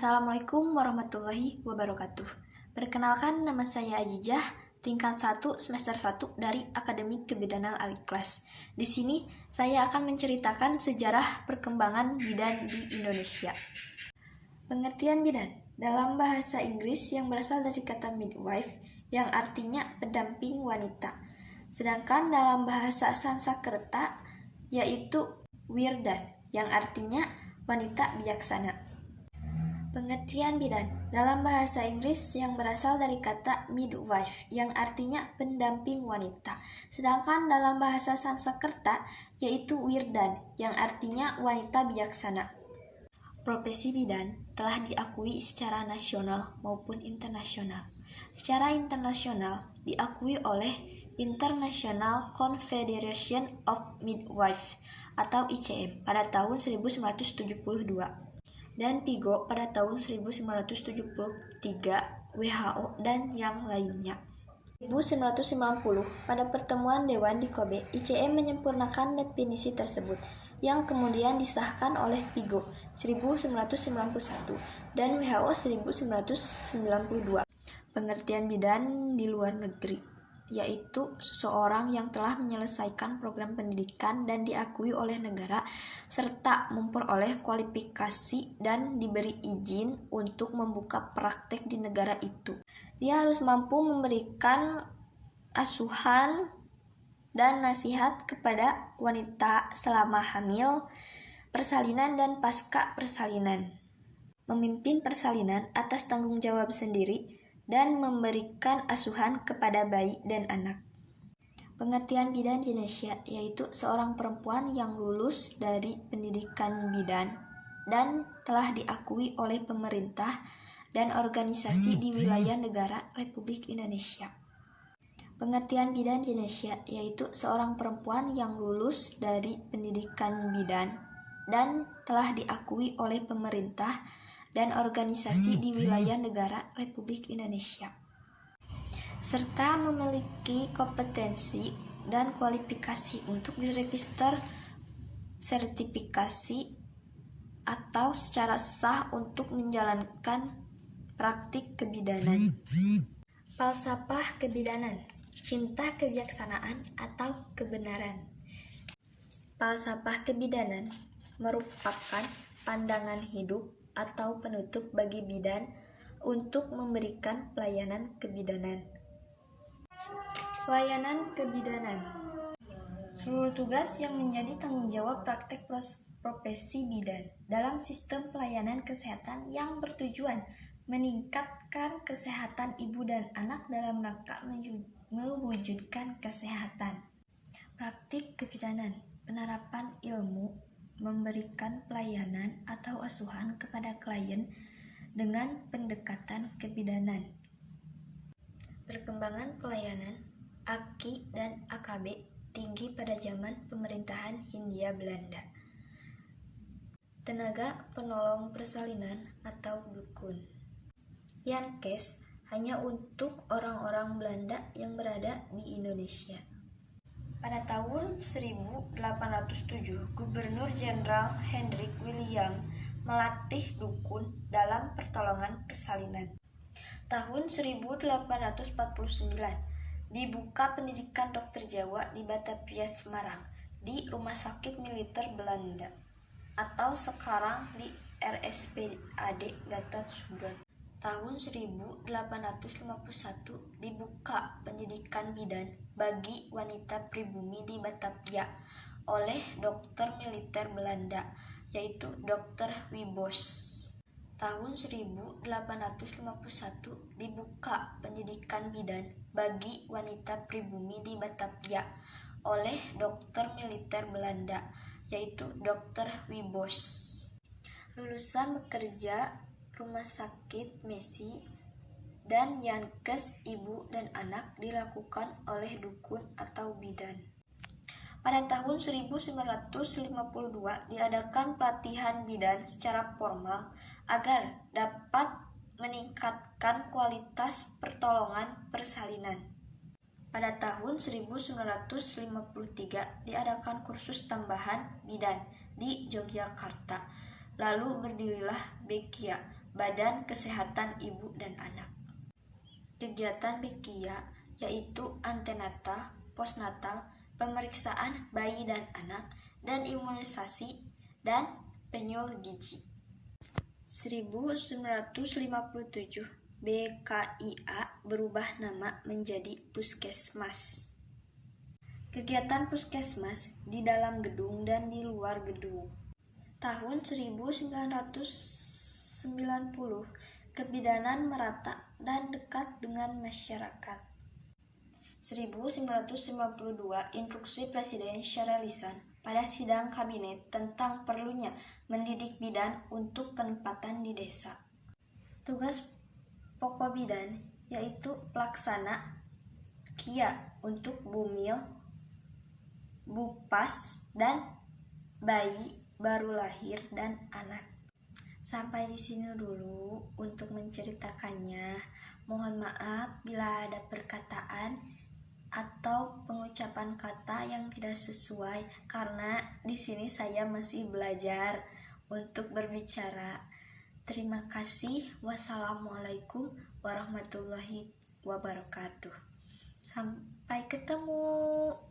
Assalamualaikum warahmatullahi wabarakatuh. Perkenalkan, nama saya Ajijah, tingkat 1 semester 1 dari Akademi Kebidanan Al-Ikhlas. Di sini saya akan menceritakan sejarah perkembangan bidan di Indonesia. Pengertian bidan dalam bahasa Inggris yang berasal dari kata midwife yang artinya pendamping wanita. Sedangkan dalam bahasa Sanskerta yaitu wirdan yang artinya wanita bijaksana. Pengertian bidan dalam bahasa Inggris yang berasal dari kata midwife yang artinya pendamping wanita. Sedangkan dalam bahasa Sanskerta yaitu wirdan yang artinya wanita bijaksana. Profesi bidan telah diakui secara nasional maupun internasional. Secara internasional diakui oleh International Confederation of Midwives atau ICM pada tahun 1972 dan PIGO pada tahun 1973, WHO dan yang lainnya. 1990 pada pertemuan Dewan di Kobe, ICM menyempurnakan definisi tersebut yang kemudian disahkan oleh PIGO 1991 dan WHO 1992. Pengertian bidan di luar negeri yaitu seseorang yang telah menyelesaikan program pendidikan dan diakui oleh negara serta memperoleh kualifikasi dan diberi izin untuk membuka praktek di negara itu. Dia harus mampu memberikan asuhan dan nasihat kepada wanita selama hamil, persalinan dan pasca persalinan, memimpin persalinan atas tanggung jawab sendiri, dan memberikan asuhan kepada bayi dan anak. Pengertian bidan di Indonesia yaitu seorang perempuan yang lulus dari pendidikan bidan dan telah diakui oleh pemerintah dan organisasi di wilayah negara Republik Indonesia. Pengertian bidan di Indonesia yaitu seorang perempuan yang lulus dari pendidikan bidan dan telah diakui oleh pemerintah dan organisasi di wilayah negara Republik Indonesia, serta memiliki kompetensi dan kualifikasi untuk diregister sertifikasi atau secara sah untuk menjalankan praktik kebidanan. Falsafah kebidanan, cinta kebijaksanaan atau kebenaran. Falsafah kebidanan merupakan pandangan hidup atau penutup bagi bidan untuk memberikan pelayanan kebidanan. Pelayanan kebidanan, seluruh tugas yang menjadi tanggung jawab praktek profesi bidan dalam sistem pelayanan kesehatan yang bertujuan meningkatkan kesehatan ibu dan anak dalam rangka mewujudkan kesehatan. Praktik kebidanan, penerapan ilmu, memberikan pelayanan atau asuhan kepada klien dengan pendekatan kebidanan. Perkembangan pelayanan AKI dan AKB tinggi pada zaman pemerintahan Hindia Belanda. Tenaga penolong persalinan atau dukun. Yankes hanya untuk orang-orang Belanda yang berada di Indonesia. Pada tahun 1807, Gubernur Jenderal Hendrik William melatih dukun dalam pertolongan persalinan. Tahun 1849, dibuka pendidikan dokter Jawa di Batavia, Semarang, di Rumah Sakit Militer Belanda, atau sekarang di RSPAD Gatot Subroto. Tahun 1851 dibuka pendidikan bidan bagi wanita pribumi di Batavia oleh dokter militer Belanda, yaitu Dr. Wibos. Tahun 1851 dibuka pendidikan bidan bagi wanita pribumi di Batavia oleh dokter militer Belanda, yaitu Dr. Wibos. Lulusan bekerja Rumah Sakit Messi dan Yankes ibu dan anak dilakukan oleh dukun atau bidan. Pada tahun 1952 diadakan pelatihan bidan secara formal agar dapat meningkatkan kualitas pertolongan persalinan. Pada tahun 1953 diadakan kursus tambahan bidan di Yogyakarta. Lalu berdirilah Bekia, Badan Kesehatan Ibu dan Anak. Kegiatan BKIA yaitu antenatal, postnatal, pemeriksaan bayi dan anak, dan imunisasi dan penyul gizi. 1957 BKIA berubah nama menjadi Puskesmas. Kegiatan Puskesmas di dalam gedung dan di luar gedung. Tahun 1990, kebidanan merata dan dekat dengan masyarakat. 1992, Instruksi Presiden Syahra Lisan pada sidang kabinet tentang perlunya mendidik bidan untuk penempatan di desa. Tugas pokok bidan yaitu pelaksana KIA untuk bumil, bupas, dan bayi baru lahir dan anak. Sampai di sini dulu untuk menceritakannya. Mohon maaf bila ada perkataan atau pengucapan kata yang tidak sesuai karena di sini saya masih belajar untuk berbicara. Terima kasih. Wassalamualaikum warahmatullahi wabarakatuh. Sampai ketemu.